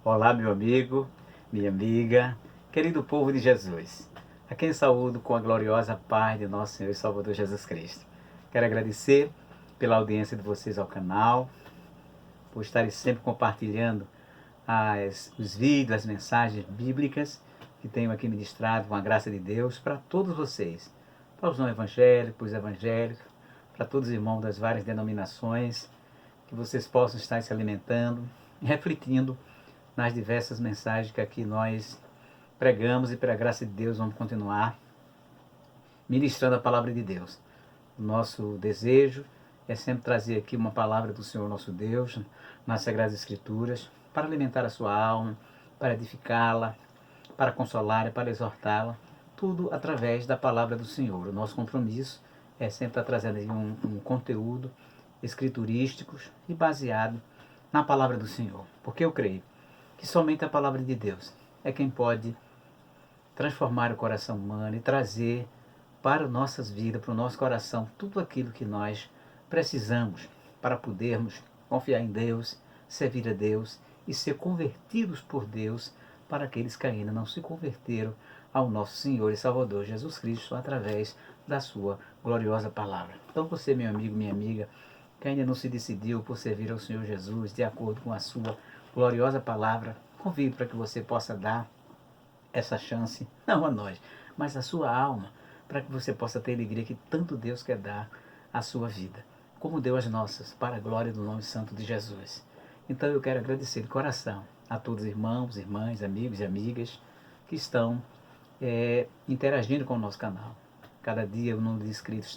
Olá, meu amigo, minha amiga, querido povo de Jesus. A quem saúdo com a gloriosa paz de nosso Senhor e Salvador Jesus Cristo. Quero agradecer pela audiência de vocês ao canal, por estarem sempre compartilhando os vídeos, as mensagens bíblicas que tenho aqui ministrado com a graça de Deus para todos vocês, para os não evangélicos, para os evangélicos, para todos os irmãos das várias denominações, que vocês possam estar se alimentando e refletindo nas diversas mensagens que aqui nós pregamos e pela graça de Deus vamos continuar ministrando a palavra de Deus. O nosso desejo é sempre trazer aqui uma palavra do Senhor nosso Deus nas Sagradas Escrituras para alimentar a sua alma, para edificá-la, para consolá-la, para exortá-la, tudo através da palavra do Senhor. O nosso compromisso é sempre estar trazendo um conteúdo escriturístico e baseado na palavra do Senhor, porque eu creio que somente a palavra de Deus é quem pode transformar o coração humano e trazer para nossas vidas, para o nosso coração, tudo aquilo que nós precisamos para podermos confiar em Deus, servir a Deus e ser convertidos por Deus para aqueles que ainda não se converteram ao nosso Senhor e Salvador Jesus Cristo através da sua gloriosa palavra. Então você, meu amigo, minha amiga, que ainda não se decidiu por servir ao Senhor Jesus de acordo com a sua gloriosa palavra, convido para que você possa dar essa chance, não a nós, mas a sua alma, para que você possa ter a alegria que tanto Deus quer dar à sua vida, como deu as nossas, para a glória do nome santo de Jesus. Então eu quero agradecer de coração a todos os irmãos, irmãs, amigos e amigas que estão interagindo com o nosso canal. Cada dia o número de inscritos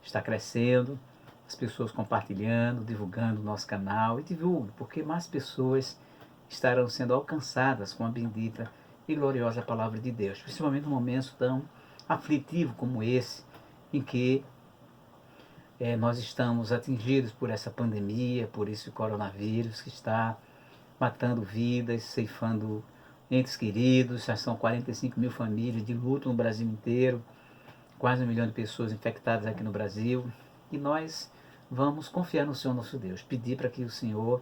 está crescendo, as pessoas compartilhando, divulgando o nosso canal, e divulgue, porque mais pessoas estarão sendo alcançadas com a bendita e gloriosa palavra de Deus, principalmente num momento tão aflitivo como esse, em que nós estamos atingidos por essa pandemia, por esse coronavírus que está matando vidas, ceifando entes queridos. Já são 45 mil famílias de luto no Brasil inteiro, quase 1 milhão de pessoas infectadas aqui no Brasil, e nós vamos confiar no Senhor nosso Deus, pedir para que o Senhor,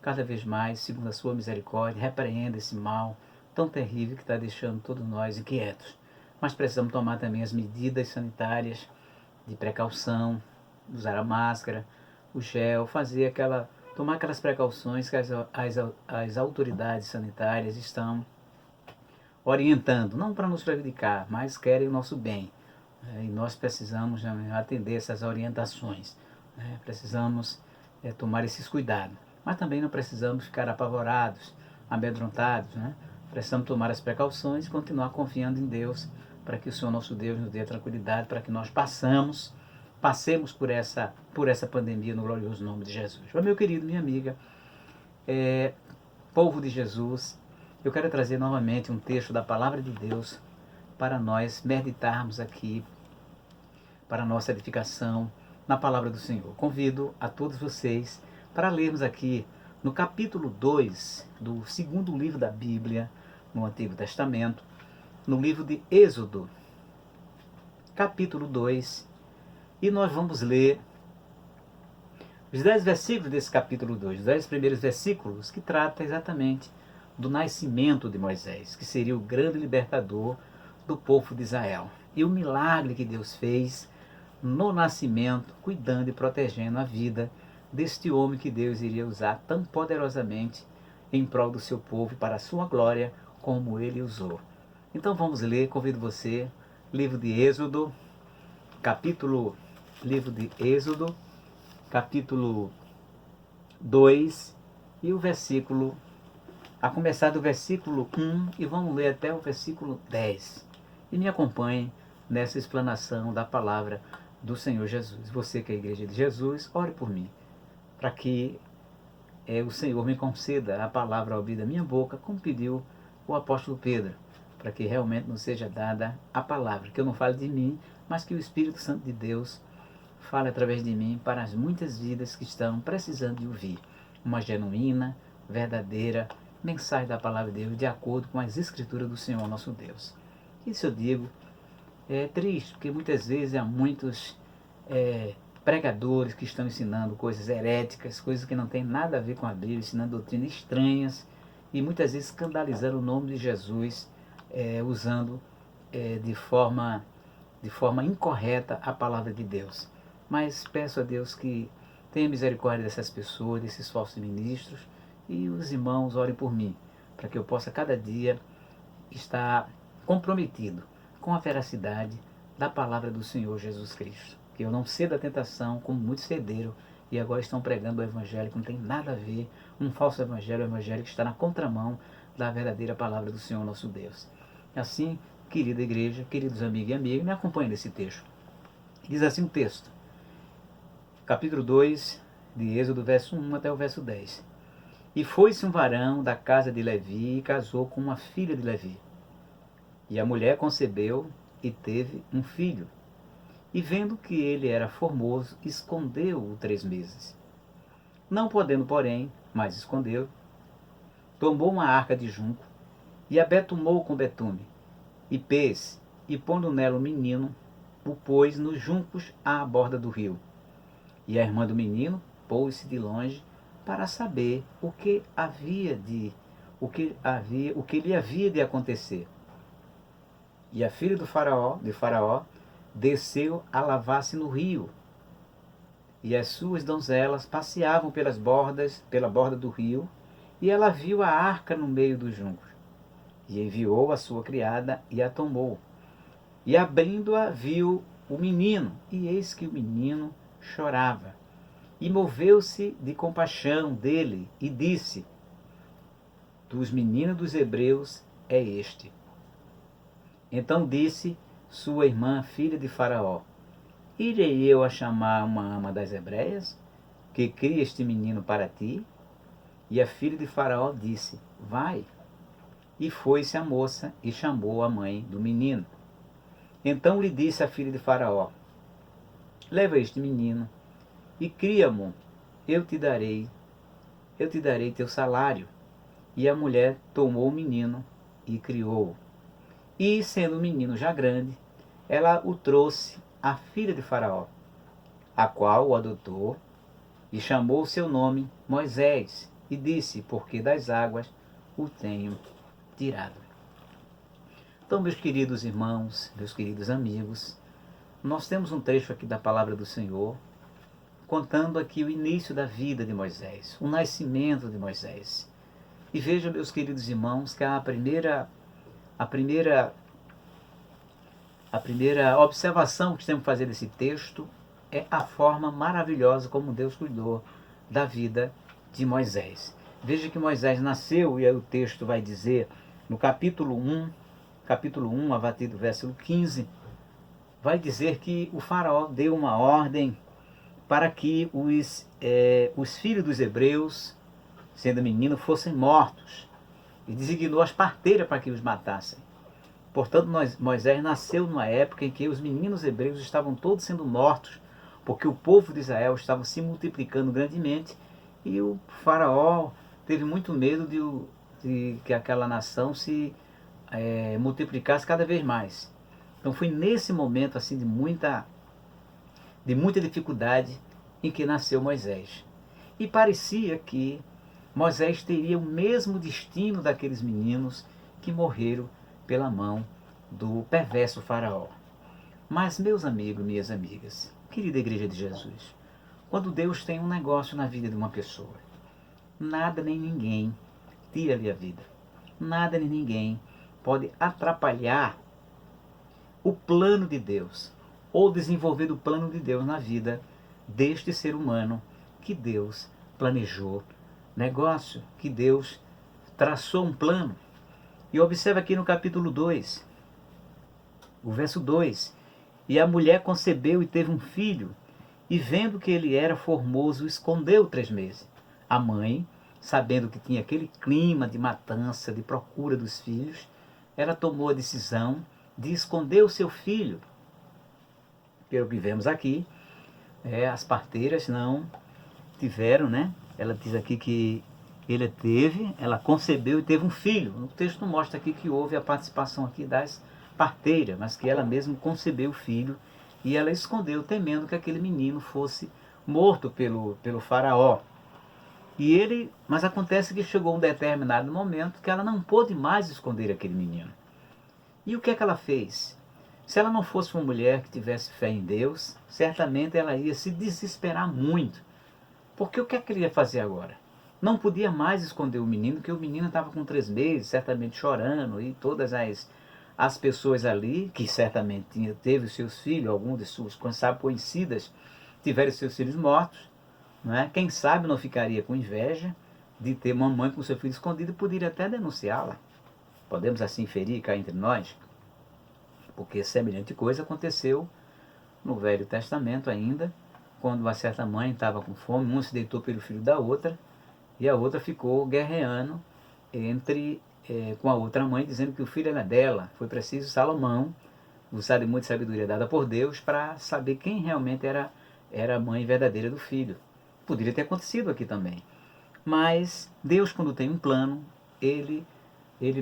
cada vez mais, segundo a sua misericórdia, repreenda esse mal tão terrível que está deixando todos nós inquietos. Mas precisamos tomar também as medidas sanitárias de precaução, usar a máscara, o gel, tomar aquelas precauções que as autoridades sanitárias estão orientando, não para nos prejudicar, mas querem o nosso bem. E nós precisamos atender essas orientações, precisamos tomar esses cuidados, mas também não precisamos ficar apavorados, amedrontados, precisamos tomar as precauções e continuar confiando em Deus, para que o Senhor nosso Deus nos dê a tranquilidade, para que nós passemos por essa pandemia no glorioso nome de Jesus. Mas, meu querido, minha amiga, povo de Jesus, eu quero trazer novamente um texto da palavra de Deus para nós meditarmos aqui, para a nossa edificação na palavra do Senhor. Convido a todos vocês para lermos aqui no capítulo 2 do segundo livro da Bíblia, no Antigo Testamento, no livro de Êxodo, capítulo 2, e nós vamos ler os 10 versículos desse capítulo 2, os 10 primeiros versículos, que trata exatamente do nascimento de Moisés, que seria o grande libertador do povo de Israel, e o milagre que Deus fez no nascimento, cuidando e protegendo a vida deste homem que Deus iria usar tão poderosamente em prol do seu povo e para a sua glória, como ele usou. Então vamos ler, convido você, livro de Êxodo, capítulo 2, e o versículo, a começar do versículo 1, e vamos ler até o versículo 10. E me acompanhe nessa explanação da palavra do Senhor Jesus. Você que é a igreja de Jesus, ore por mim, para que o Senhor me conceda a palavra ao abrir da minha boca, como pediu o apóstolo Pedro, para que realmente nos seja dada a palavra, que eu não fale de mim, mas que o Espírito Santo de Deus fale através de mim para as muitas vidas que estão precisando de ouvir uma genuína, verdadeira mensagem da palavra de Deus, de acordo com as escrituras do Senhor nosso Deus. Isso eu digo, é triste, porque muitas vezes há muitos pregadores que estão ensinando coisas heréticas, coisas que não têm nada a ver com a Bíblia, ensinando doutrinas estranhas, e muitas vezes escandalizando o nome de Jesus, usando de forma incorreta a palavra de Deus. Mas peço a Deus que tenha misericórdia dessas pessoas, desses falsos ministros, e os irmãos orem por mim, para que eu possa cada dia estar comprometido com a veracidade da palavra do Senhor Jesus Cristo. Que eu não ceda à tentação, como muitos cederam, e agora estão pregando o evangelho que não tem nada a ver, um falso evangelho, o evangelho que está na contramão da verdadeira palavra do Senhor nosso Deus. Assim, querida igreja, queridos amigos e amigas, me acompanhem nesse texto. Diz assim o texto, capítulo 2, de Êxodo, verso 1 até o verso 10. E foi-se um varão da casa de Levi e casou com uma filha de Levi. E a mulher concebeu e teve um filho. E vendo que ele era formoso, escondeu-o 3 meses. Não podendo, porém, mais escondeu, tomou uma arca de junco e a betumou com betume, e pês, e pondo nela o menino, o pôs nos juncos à borda do rio. E a irmã do menino pôs-se de longe para saber o que lhe havia de acontecer. E a filha de Faraó, desceu a lavar-se no rio. E as suas donzelas passeavam pela borda do rio, e ela viu a arca no meio dos juncos. E enviou a sua criada e a tomou. E abrindo-a, viu o menino, e eis que o menino chorava. E moveu-se de compaixão dele, e disse: dos meninos dos hebreus é este. Então disse sua irmã, filha de Faraó: irei eu a chamar uma ama das hebreias, que cria este menino para ti? E a filha de Faraó disse: vai. E foi-se a moça e chamou a mãe do menino. Então lhe disse a filha de Faraó: leva este menino e cria-mo, eu te darei teu salário. E a mulher tomou o menino e criou-o. E, sendo o menino já grande, ela o trouxe à filha de Faraó, a qual o adotou e chamou o seu nome Moisés, e disse: porque das águas o tenho tirado. Então, meus queridos irmãos, meus queridos amigos, nós temos um trecho aqui da palavra do Senhor, contando aqui o início da vida de Moisés, o nascimento de Moisés. E vejam, meus queridos irmãos, que a primeira observação que temos que fazer desse texto é a forma maravilhosa como Deus cuidou da vida de Moisés. Veja que Moisés nasceu, e aí o texto vai dizer, no capítulo 1, a partir do versículo 15, vai dizer que o faraó deu uma ordem para que os filhos dos hebreus, sendo menino, fossem mortos, e designou as parteiras para que os matassem. Portanto, Moisés nasceu numa época em que os meninos hebreus estavam todos sendo mortos, porque o povo de Israel estava se multiplicando grandemente, e o faraó teve muito medo de que aquela nação se multiplicasse cada vez mais. Então foi nesse momento assim de muita dificuldade em que nasceu Moisés. E parecia que Moisés teria o mesmo destino daqueles meninos que morreram pela mão do perverso faraó. Mas, meus amigos, minhas amigas, querida Igreja de Jesus, quando Deus tem um negócio na vida de uma pessoa, nada nem ninguém tira-lhe a vida. Nada nem ninguém pode atrapalhar o plano de Deus, ou desenvolver o plano de Deus na vida deste ser humano que Deus planejou negócio, que Deus traçou um plano. E observa aqui no capítulo 2, o verso 2, e a mulher concebeu e teve um filho, e vendo que ele era formoso, escondeu 3 meses. A mãe, sabendo que tinha aquele clima de matança, de procura dos filhos, ela tomou a decisão de esconder o seu filho. Pelo que vemos aqui, as parteiras não tiveram, né? Ela diz aqui que ela concebeu e teve um filho. O texto mostra aqui que houve a participação aqui das parteiras, mas que ela mesma concebeu o filho e ela escondeu, temendo que aquele menino fosse morto pelo faraó. Mas acontece que chegou um determinado momento que ela não pôde mais esconder aquele menino. E o que é que ela fez? Se ela não fosse uma mulher que tivesse fé em Deus, certamente ela ia se desesperar muito. Porque o que é que ele ia fazer agora? Não podia mais esconder o menino, porque o menino estava com 3 meses, certamente chorando, e todas as pessoas ali, que certamente teve os seus filhos, alguns de suas, quem sabe, conhecidas, tiveram seus filhos mortos, não é? Quem sabe não ficaria com inveja de ter uma mãe com seu filho escondido e poderia até denunciá-la. Podemos assim inferir cá entre nós, porque semelhante coisa aconteceu no Velho Testamento ainda, quando uma certa mãe estava com fome, um se deitou pelo filho da outra, e a outra ficou guerreando com a outra mãe, dizendo que o filho era dela. Foi preciso Salomão usar de muita sabedoria dada por Deus para saber quem realmente era a mãe verdadeira do filho. Poderia ter acontecido aqui também. Mas Deus, quando tem um plano, ele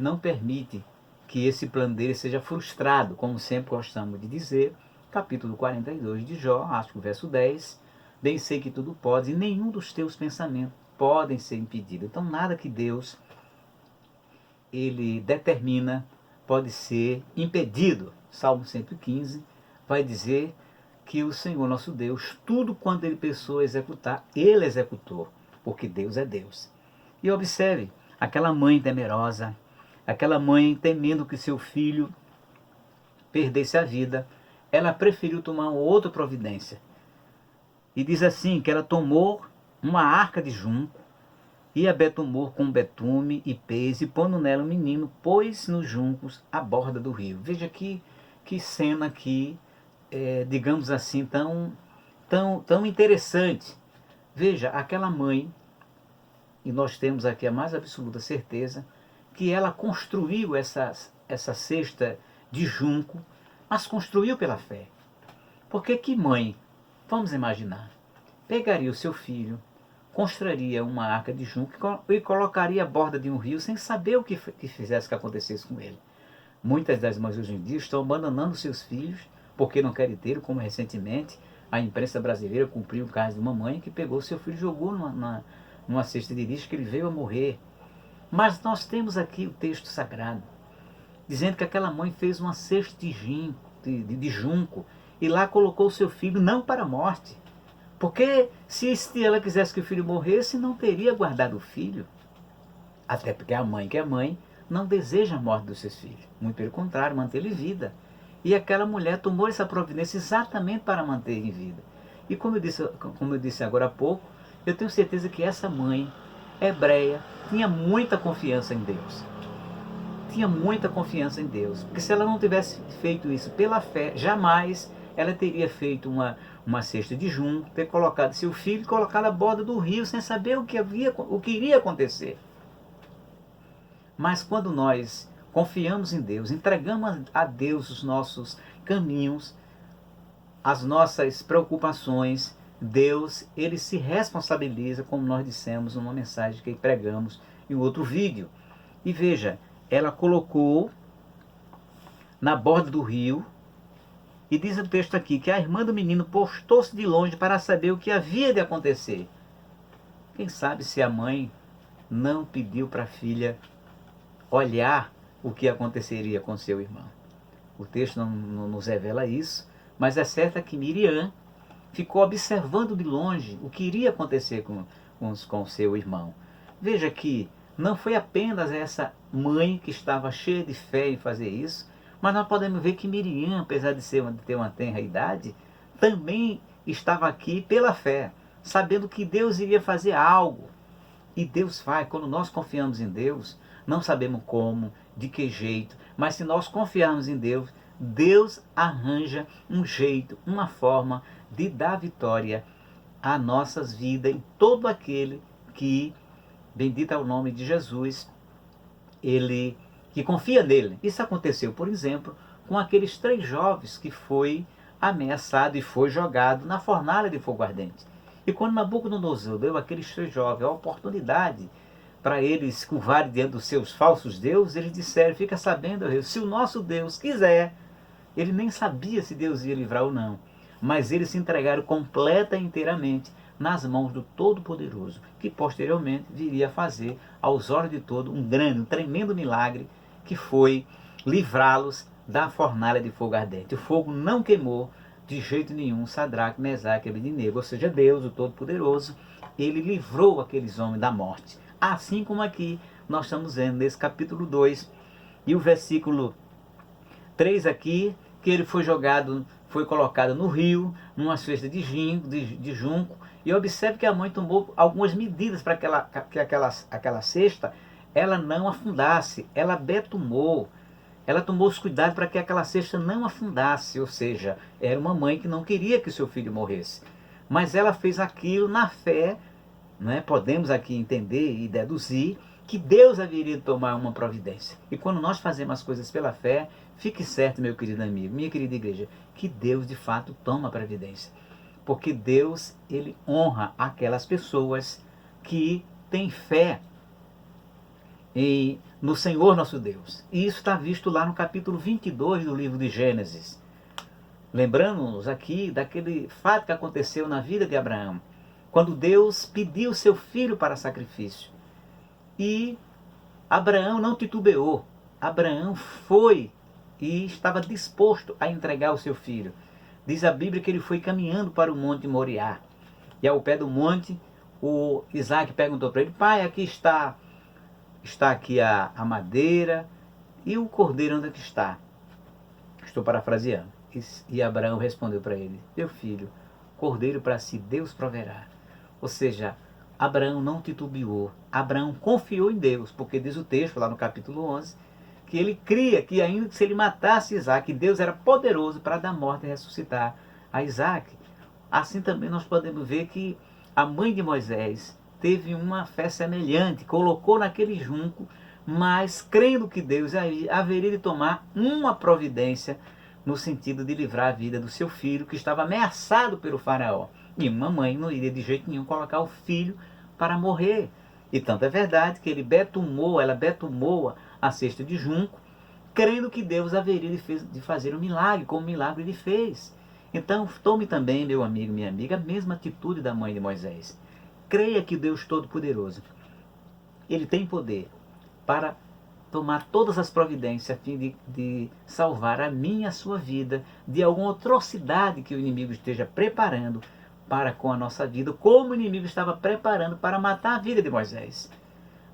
não permite que esse plano dele seja frustrado, como sempre gostamos de dizer. Capítulo 42 de Jó, acho que o verso 10, bem sei que tudo podes e nenhum dos teus pensamentos podem ser impedidos. Então nada que Deus ele determina pode ser impedido. Salmo 115 vai dizer que o Senhor nosso Deus, tudo quanto ele pensou executar, ele executou, porque Deus é Deus. E observe, aquela mãe temerosa, aquela mãe temendo que seu filho perdesse a vida, ela preferiu tomar uma outra providência. E diz assim, que ela tomou uma arca de junco, e a betumor com betume e pez, e pondo nela o menino, pôs nos juncos à borda do rio. Veja que cena aqui, digamos assim, tão interessante. Veja, aquela mãe, e nós temos aqui a mais absoluta certeza, que ela construiu essa cesta de junco, mas construiu pela fé. Porque que mãe, vamos imaginar, pegaria o seu filho, construiria uma arca de junco e colocaria à borda de um rio sem saber o que fizesse que acontecesse com ele. Muitas das mães hoje em dia estão abandonando seus filhos porque não querem ter, como recentemente a imprensa brasileira cumpriu o caso de uma mãe que pegou seu filho e jogou numa cesta de lixo, que ele veio a morrer. Mas nós temos aqui o texto sagrado, dizendo que aquela mãe fez uma cesta de junco e lá colocou o seu filho não para a morte. Porque se ela quisesse que o filho morresse, não teria guardado o filho. Até porque a mãe, que é mãe, não deseja a morte dos seus filhos. Muito pelo contrário, mantê-lo em vida. E aquela mulher tomou essa providência exatamente para manter ele em vida. E como eu disse agora há pouco, eu tenho certeza que essa mãe hebreia tinha muita confiança em Deus. Tinha muita confiança em Deus. Porque se ela não tivesse feito isso pela fé, jamais ela teria feito uma cesta de junco, ter colocado seu filho e colocado à borda do rio sem saber o que iria acontecer. Mas quando nós confiamos em Deus, entregamos a Deus os nossos caminhos, as nossas preocupações, Deus, ele se responsabiliza, como nós dissemos numa mensagem que pregamos em outro vídeo. E veja, ela colocou na borda do rio, e diz o texto aqui que a irmã do menino postou-se de longe para saber o que havia de acontecer. Quem sabe se a mãe não pediu para a filha olhar o que aconteceria com seu irmão. O texto não nos revela isso, mas é certo que Miriam ficou observando de longe o que iria acontecer com seu irmão. Veja que não foi apenas essa mãe que estava cheia de fé em fazer isso, mas nós podemos ver que Miriam, apesar de ter uma tenra idade, também estava aqui pela fé, sabendo que Deus iria fazer algo. E Deus faz. Quando nós confiamos em Deus, não sabemos como, de que jeito, mas se nós confiarmos em Deus, Deus arranja um jeito, uma forma de dar vitória a nossas vidas e todo aquele que, bendito é o nome de Jesus, que confia nele. Isso aconteceu, por exemplo, com aqueles 3 jovens que foi ameaçado e foi jogado na fornalha de fogo ardente. E quando Nabucodonosor deu àqueles 3 jovens a oportunidade para eles curvarem diante dos seus falsos deuses, eles disseram: fica sabendo, rei, se o nosso Deus quiser. Ele nem sabia se Deus ia livrar ou não, mas eles se entregaram completa e inteiramente nas mãos do Todo-Poderoso, que posteriormente viria a fazer, aos olhos de todos, um grande, um tremendo milagre, que foi livrá-los da fornalha de fogo ardente. O fogo não queimou de jeito nenhum Sadraque, Mesaque e Abednego, ou seja, Deus, o Todo-Poderoso, ele livrou aqueles homens da morte. Assim como aqui nós estamos vendo nesse capítulo 2 e o versículo 3 aqui, que ele foi jogado, foi colocado no rio, numa cesta de junco, e observe que a mãe tomou algumas medidas para que aquela cesta ela não afundasse, ela betumou, ela tomou os cuidados para que aquela cesta não afundasse, ou seja, era uma mãe que não queria que o seu filho morresse, mas ela fez aquilo na fé, né? Podemos aqui entender e deduzir que Deus haveria de tomar uma providência. E quando nós fazemos as coisas pela fé, fique certo, meu querido amigo, minha querida igreja, que Deus de fato toma a providência. Porque Deus, ele honra aquelas pessoas que têm fé no Senhor nosso Deus. E isso está visto lá no capítulo 22 do livro de Gênesis. Lembrando-nos aqui daquele fato que aconteceu na vida de Abraão, quando Deus pediu seu filho para sacrifício. E Abraão não titubeou. Abraão foi e estava disposto a entregar o seu filho. Diz a Bíblia que ele foi caminhando para o monte Moriá. E ao pé do monte, o Isaac perguntou para ele: pai, aqui está aqui a madeira, e o cordeiro onde é que está? Estou parafraseando. E Abraão respondeu para ele: meu filho, cordeiro para si Deus proverá. Ou seja, Abraão não titubeou, Abraão confiou em Deus, porque diz o texto lá no capítulo 11, que ele cria que ainda que se ele matasse Isaac, Deus era poderoso para dar morte e ressuscitar a Isaac. Assim também nós podemos ver que a mãe de Moisés teve uma fé semelhante, colocou naquele junco, mas crendo que Deus haveria de tomar uma providência no sentido de livrar a vida do seu filho, que estava ameaçado pelo faraó. E uma mãe não iria de jeito nenhum colocar o filho para morrer. E tanto é verdade que ela betumou a cesta de junco, crendo que Deus haveria de fazer um milagre, como milagre ele fez. Então tome também, meu amigo, minha amiga, a mesma atitude da mãe de Moisés. Creia que Deus Todo-Poderoso, ele tem poder para tomar todas as providências a fim de salvar a minha e a sua vida de alguma atrocidade que o inimigo esteja preparando para com a nossa vida, como o inimigo estava preparando para matar a vida de Moisés.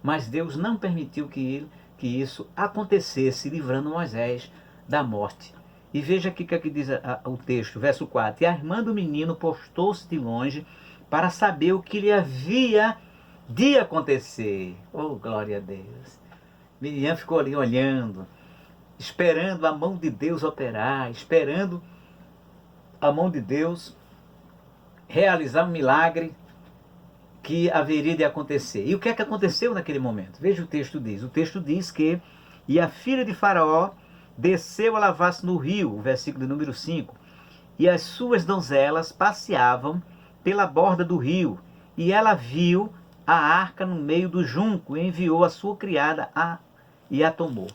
Mas Deus não permitiu que isso acontecesse, livrando Moisés da morte. E veja aqui que diz o texto, verso 4. E a irmã do menino postou-se de longe para saber o que lhe havia de acontecer. Oh, glória a Deus! Miriam ficou ali olhando, esperando a mão de Deus operar, esperando a mão de Deus realizar um milagre que haveria de acontecer. E o que é que aconteceu naquele momento? Veja o texto diz. O texto diz que e a filha de Faraó desceu a lavar-se no rio, o versículo número 5, e as suas donzelas passeavam pela borda do rio, e ela viu a arca no meio do junco, e enviou a sua criada e a tomou.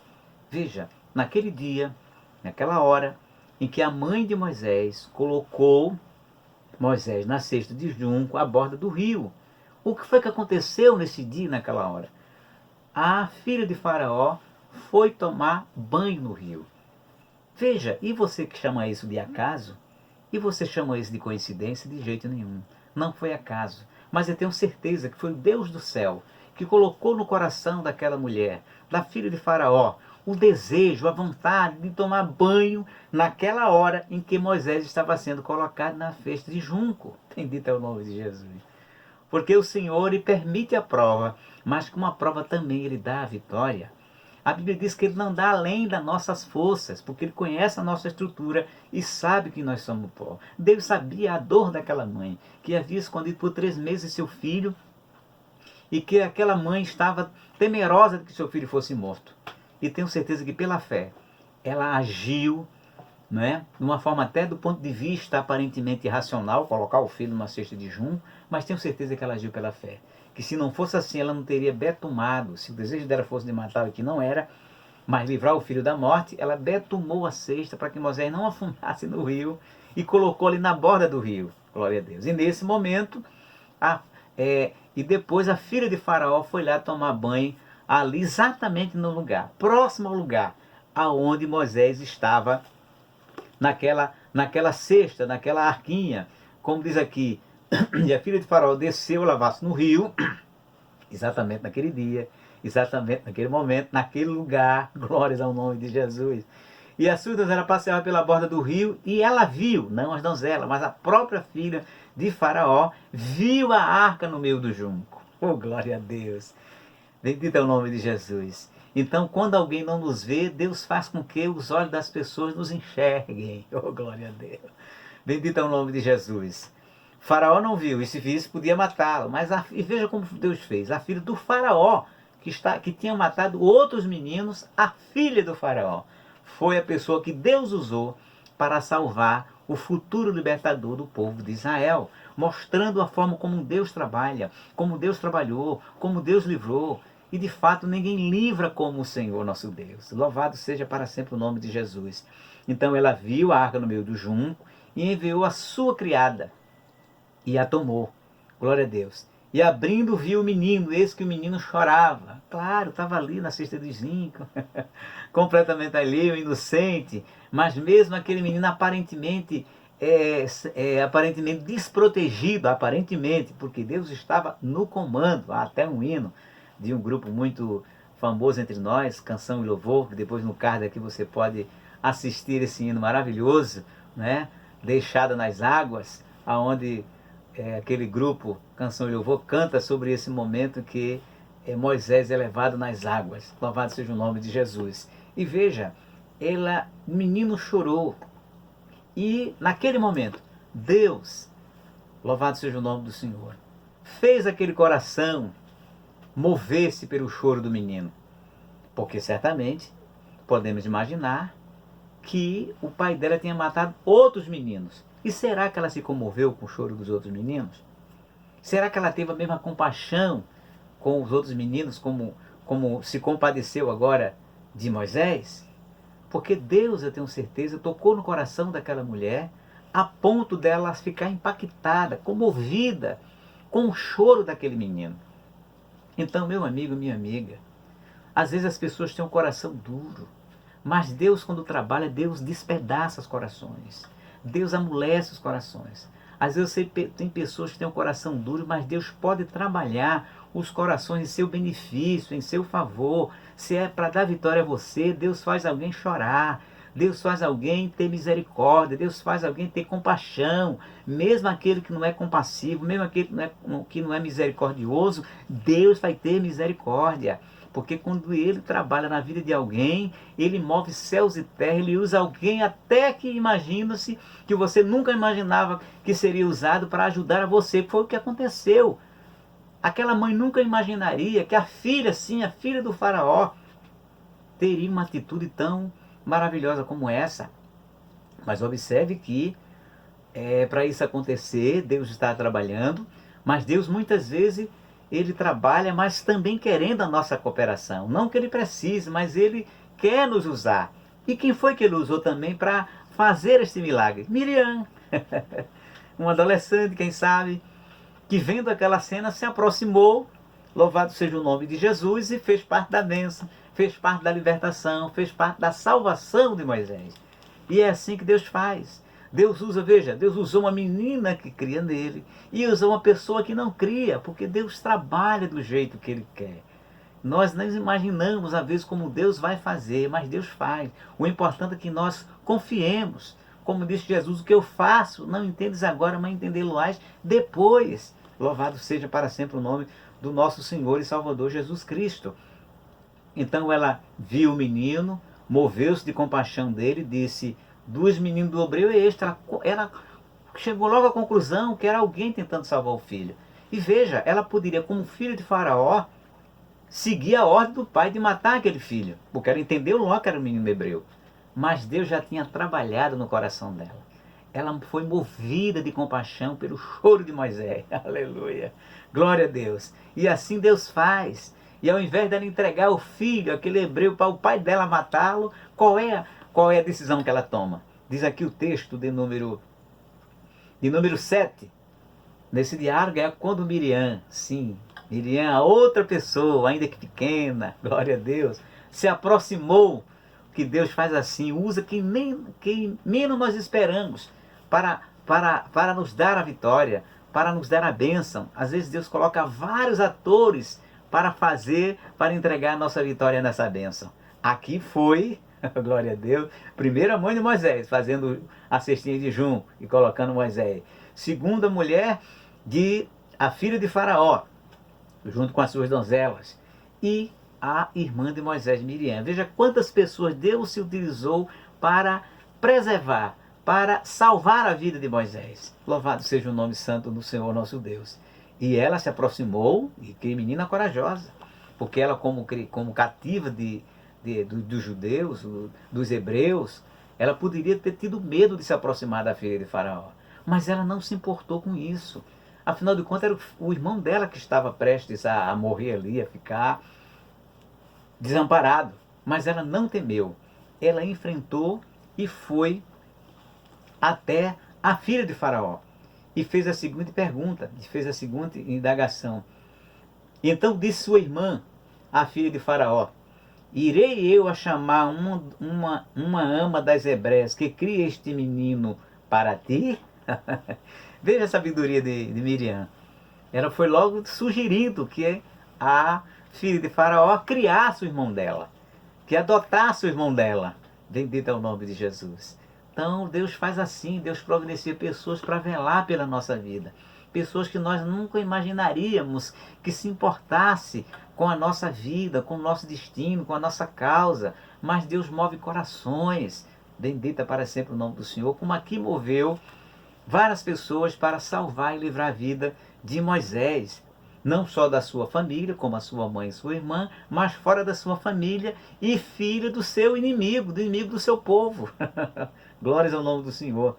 Veja, naquele dia, naquela hora, em que a mãe de Moisés colocou Moisés na cesta de junco à borda do rio. O que foi que aconteceu nesse dia, naquela hora? A filha de Faraó foi tomar banho no rio. Veja, e você que chama isso de acaso? E você chama isso de coincidência? De jeito nenhum. Não foi acaso. Mas eu tenho certeza que foi o Deus do céu que colocou no coração daquela mulher, da filha de Faraó, o desejo, a vontade de tomar banho naquela hora em que Moisés estava sendo colocado na festa de junco. Bendito é o nome de Jesus. Porque o Senhor lhe permite a prova, mas com a prova também ele dá a vitória. A Bíblia diz que ele não dá além das nossas forças, porque ele conhece a nossa estrutura e sabe que nós somos pó. Deus sabia a dor daquela mãe, que havia escondido por 3 meses seu filho, e que aquela mãe estava temerosa de que seu filho fosse morto. E tenho certeza que pela fé, ela agiu, né, de uma forma até do ponto de vista aparentemente irracional, colocar o filho numa cesta de junco, mas tenho certeza que ela agiu pela fé. Que se não fosse assim, ela não teria betumado. Se o desejo dela fosse de matar, o que não era, mas livrar o filho da morte, ela betumou a cesta para que Moisés não afundasse no rio e colocou ali na borda do rio. Glória a Deus. E nesse momento, E depois a filha de Faraó foi lá tomar banho ali exatamente no lugar, próximo ao lugar aonde Moisés estava naquela cesta, naquela arquinha, como diz aqui, e a filha de Faraó desceu a lavar-se no rio, exatamente naquele dia, exatamente naquele momento, naquele lugar, glórias ao nome de Jesus. E as suas donzelas passeavam pela borda do rio e ela viu, não as donzelas, mas a própria filha de Faraó, viu a arca no meio do junco. Oh, glória a Deus! Bendito é o nome de Jesus. Então, quando alguém não nos vê, Deus faz com que os olhos das pessoas nos enxerguem. Oh, glória a Deus! Bendito é o nome de Jesus. Faraó não viu, e se visse podia matá-lo. E veja como Deus fez. A filha do Faraó, que tinha matado outros meninos, a filha do Faraó, foi a pessoa que Deus usou para salvar o futuro libertador do povo de Israel, mostrando a forma como Deus trabalha, como Deus trabalhou, como Deus livrou. E de fato ninguém livra como o Senhor nosso Deus. Louvado seja para sempre o nome de Jesus. Então ela viu a arca no meio do junco e enviou a sua criada e a tomou. Glória a Deus. E abrindo viu o menino, eis que o menino chorava. Claro, estava ali na cesta de zinco, completamente alheio, inocente, mas mesmo aquele menino aparentemente aparentemente desprotegido, aparentemente, porque Deus estava no comando. Há até um hino de um grupo muito famoso entre nós, Canção e Louvor, que depois no card aqui você pode assistir esse hino maravilhoso, né? Deixada nas águas, aonde aquele grupo Canção e Louvor canta sobre esse momento que Moisés é levado nas águas. Louvado seja o nome de Jesus. E veja, o menino chorou. E naquele momento, Deus, louvado seja o nome do Senhor, fez aquele coração mover-se pelo choro do menino. Porque certamente podemos imaginar que o pai dela tinha matado outros meninos. E será que ela se comoveu com o choro dos outros meninos? Será que ela teve a mesma compaixão com os outros meninos como se compadeceu agora de Moisés? Porque Deus, eu tenho certeza, tocou no coração daquela mulher a ponto dela ficar impactada, comovida com o choro daquele menino. Então, meu amigo, minha amiga, às vezes as pessoas têm um coração duro, mas Deus, quando trabalha, Deus despedaça os corações. Deus amolece os corações. Às vezes tem pessoas que têm um coração duro, mas Deus pode trabalhar os corações em seu benefício, em seu favor. Se é para dar vitória a você, Deus faz alguém chorar. Deus faz alguém ter misericórdia. Deus faz alguém ter compaixão. Mesmo aquele que não é compassivo, mesmo aquele que não é misericordioso, Deus vai ter misericórdia. Porque quando Ele trabalha na vida de alguém, Ele move céus e terra, Ele usa alguém até que imagina-se que você nunca imaginava que seria usado para ajudar a você. Foi o que aconteceu. Aquela mãe nunca imaginaria que a filha, sim, a filha do Faraó, teria uma atitude tão maravilhosa como essa. Mas observe que para isso acontecer, Deus está trabalhando, mas Deus muitas vezes Ele trabalha, mas também querendo a nossa cooperação. Não que Ele precise, mas Ele quer nos usar. E quem foi que Ele usou também para fazer este milagre? Miriam, uma adolescente, quem sabe, que vendo aquela cena se aproximou, louvado seja o nome de Jesus, e fez parte da bênção, fez parte da libertação, fez parte da salvação de Moisés. E é assim que Deus faz. Deus usa, veja, Deus usou uma menina que cria nele e usou uma pessoa que não cria, porque Deus trabalha do jeito que Ele quer. Nós não imaginamos, às vezes, como Deus vai fazer, mas Deus faz. O importante é que nós confiemos. Como disse Jesus, o que eu faço, não entendes agora, mas entendê-lo-ás depois. Louvado seja para sempre o nome do nosso Senhor e Salvador Jesus Cristo. Então ela viu o menino, moveu-se de compaixão dele, disse: dos meninos do obreiro é este. Ela chegou logo à conclusão que era alguém tentando salvar o filho. E veja, ela poderia, como filho de Faraó, seguir a ordem do pai de matar aquele filho, porque ela entendeu logo que era um menino hebreu. Mas Deus já tinha trabalhado no coração dela. Ela foi movida de compaixão pelo choro de Moisés. Aleluia. Glória a Deus. E assim Deus faz. E ao invés dela entregar o filho, aquele hebreu, para o pai dela matá-lo, qual é a decisão que ela toma? Diz aqui o texto de número 7. nesse diálogo é quando Miriam, sim, Miriam, a outra pessoa, ainda que pequena, glória a Deus, se aproximou, que Deus faz assim, usa quem menos nós esperamos para nos dar a vitória, para nos dar a bênção. Às vezes Deus coloca vários atores para entregar a nossa vitória nessa bênção. Aqui foi, glória a Deus, primeira mãe de Moisés, fazendo a cestinha de junco e colocando Moisés. Segunda mulher, a filha de Faraó, junto com as suas donzelas. E a irmã de Moisés, Miriam. Veja quantas pessoas Deus se utilizou para preservar, para salvar a vida de Moisés. Louvado seja o nome santo do Senhor nosso Deus. E ela se aproximou, e que menina corajosa, porque ela como cativa dos judeus, dos hebreus, ela poderia ter tido medo de se aproximar da filha de Faraó. Mas ela não se importou com isso. Afinal de contas, era o irmão dela que estava prestes a morrer ali, a ficar desamparado. Mas ela não temeu. Ela enfrentou e foi até a filha de Faraó. E fez a seguinte pergunta, fez a seguinte indagação. Então disse sua irmã, a filha de Faraó: irei eu a chamar uma ama das hebreias que cria este menino para ti? Veja a sabedoria de Miriam. Ela foi logo sugerindo que a filha de Faraó criasse o irmão dela, que adotasse o irmão dela. Bendito é o nome de Jesus. Então Deus faz assim, Deus providencia pessoas para velar pela nossa vida. Pessoas que nós nunca imaginaríamos que se importasse com a nossa vida, com o nosso destino, com a nossa causa. Mas Deus move corações. Bendita para sempre o nome do Senhor, como aqui moveu várias pessoas para salvar e livrar a vida de Moisés. Não só da sua família, como a sua mãe e sua irmã, mas fora da sua família e filho do seu inimigo, do inimigo do seu povo. Glórias ao nome do Senhor.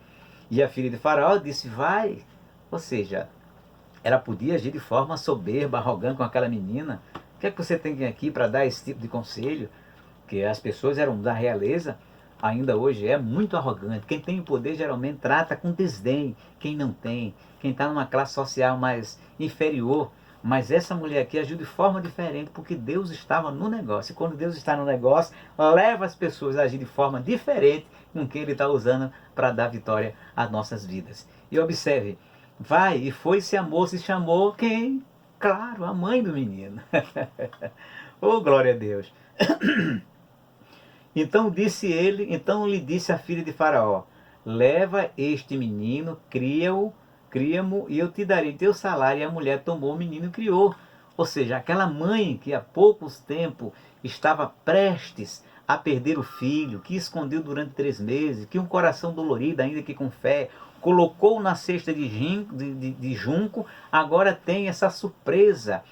E a filha de Faraó disse: vai. Ou seja, ela podia agir de forma soberba, arrogante com aquela menina. O que é que você tem aqui para dar esse tipo de conselho? Que as pessoas eram da realeza, ainda hoje é muito arrogante. Quem tem o poder geralmente trata com desdém quem não tem, quem está numa classe social mais inferior. Mas essa mulher aqui agiu de forma diferente, porque Deus estava no negócio. E quando Deus está no negócio, leva as pessoas a agir de forma diferente com o que Ele está usando para dar vitória às nossas vidas. E observe, vai, e foi-se a moça e chamou quem? Claro, a mãe do menino. Oh, glória a Deus. Então lhe disse a filha de Faraó: leva este menino, cria-mo e eu te darei teu salário. E a mulher tomou o menino e criou. Ou seja, aquela mãe que há poucos tempos estava prestes a perder o filho, que escondeu durante 3 meses, que um coração dolorido, ainda que com fé, colocou na cesta de junco, agora tem essa surpresa.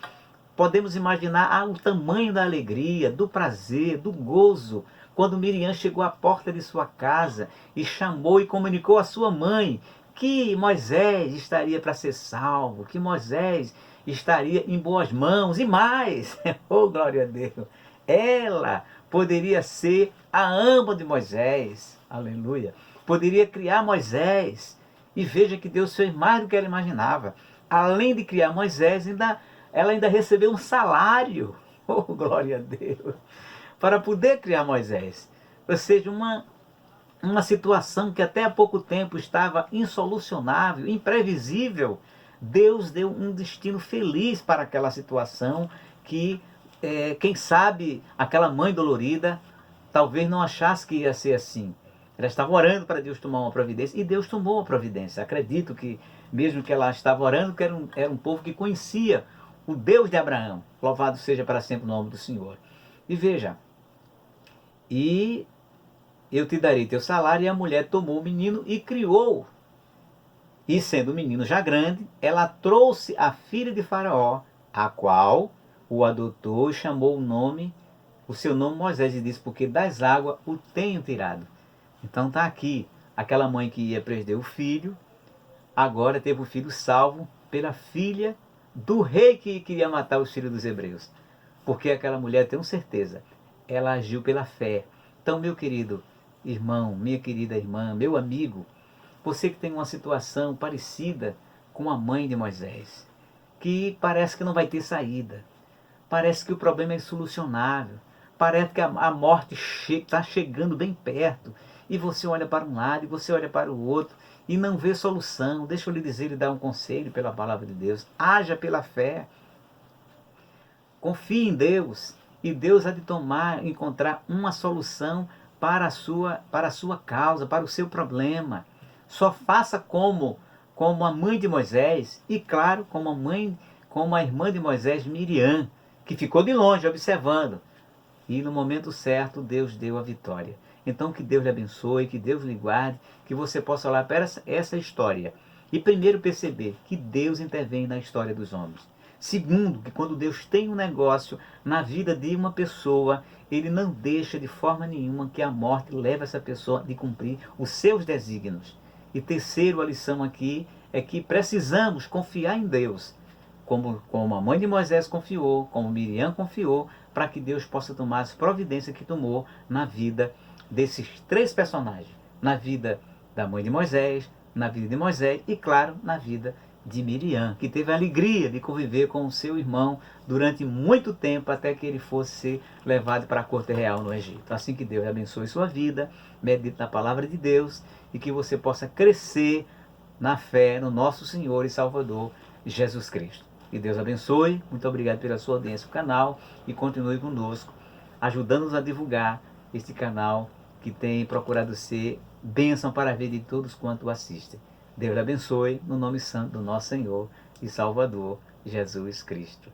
Podemos imaginar o tamanho da alegria, do prazer, do gozo, quando Miriam chegou à porta de sua casa e chamou e comunicou à sua mãe que Moisés estaria para ser salvo, que Moisés estaria em boas mãos, e mais, oh glória a Deus, ela poderia ser a ama de Moisés, aleluia, poderia criar Moisés. E veja que Deus fez mais do que ela imaginava. Além de criar Moisés, ela ainda recebeu um salário, oh glória a Deus, para poder criar Moisés. Ou seja, uma situação que até há pouco tempo estava insolucionável, imprevisível. Deus deu um destino feliz para aquela situação que, quem sabe, aquela mãe dolorida talvez não achasse que ia ser assim. Ela estava orando para Deus tomar uma providência, e Deus tomou a providência. Acredito que, mesmo que ela estava orando, que era um povo que conhecia o Deus de Abraão. Louvado seja para sempre o nome do Senhor. E veja, e eu te darei teu salário. E a mulher tomou o menino e criou. E sendo o menino já grande, ela trouxe a filha de Faraó, a qual o adotou e chamou o seu nome Moisés, e disse: porque das águas o tenho tirado. Então está aqui, aquela mãe que ia perder o filho, agora teve o filho salvo pela filha do rei que queria matar os filhos dos hebreus. Porque aquela mulher, tenho certeza, ela agiu pela fé. Então, meu querido irmão, minha querida irmã, meu amigo, você que tem uma situação parecida com a mãe de Moisés, que parece que não vai ter saída, parece que o problema é insolucionável, parece que a morte está chegando bem perto, e você olha para um lado e você olha para o outro, e não vê solução. Deixa eu lhe dizer e dar um conselho pela palavra de Deus: haja pela fé, confie em Deus, e Deus há de encontrar uma solução para a sua causa, para o seu problema. Só faça como a mãe de Moisés, e claro, como a irmã de Moisés, Miriam, que ficou de longe observando. E no momento certo, Deus deu a vitória. Então, que Deus lhe abençoe, que Deus lhe guarde, que você possa olhar para essa história e primeiro perceber que Deus intervém na história dos homens. Segundo, que quando Deus tem um negócio na vida de uma pessoa, Ele não deixa de forma nenhuma que a morte leve essa pessoa de cumprir os seus desígnios. E terceiro, a lição aqui é que precisamos confiar em Deus, como a mãe de Moisés confiou, como Miriam confiou, para que Deus possa tomar as providências que tomou na vida desses três personagens. Na vida da mãe de Moisés, na vida de Moisés e, claro, na vida de Miriam, que teve a alegria de conviver com o seu irmão durante muito tempo, até que ele fosse ser levado para a corte real no Egito. Assim, que Deus abençoe sua vida, medite na palavra de Deus e que você possa crescer na fé no nosso Senhor e Salvador Jesus Cristo. Que Deus abençoe, muito obrigado pela sua audiência no canal e continue conosco, ajudando-nos a divulgar este canal que tem procurado ser bênção para a vida de todos quanto o assistem. Deus abençoe, no nome santo do nosso Senhor e Salvador Jesus Cristo.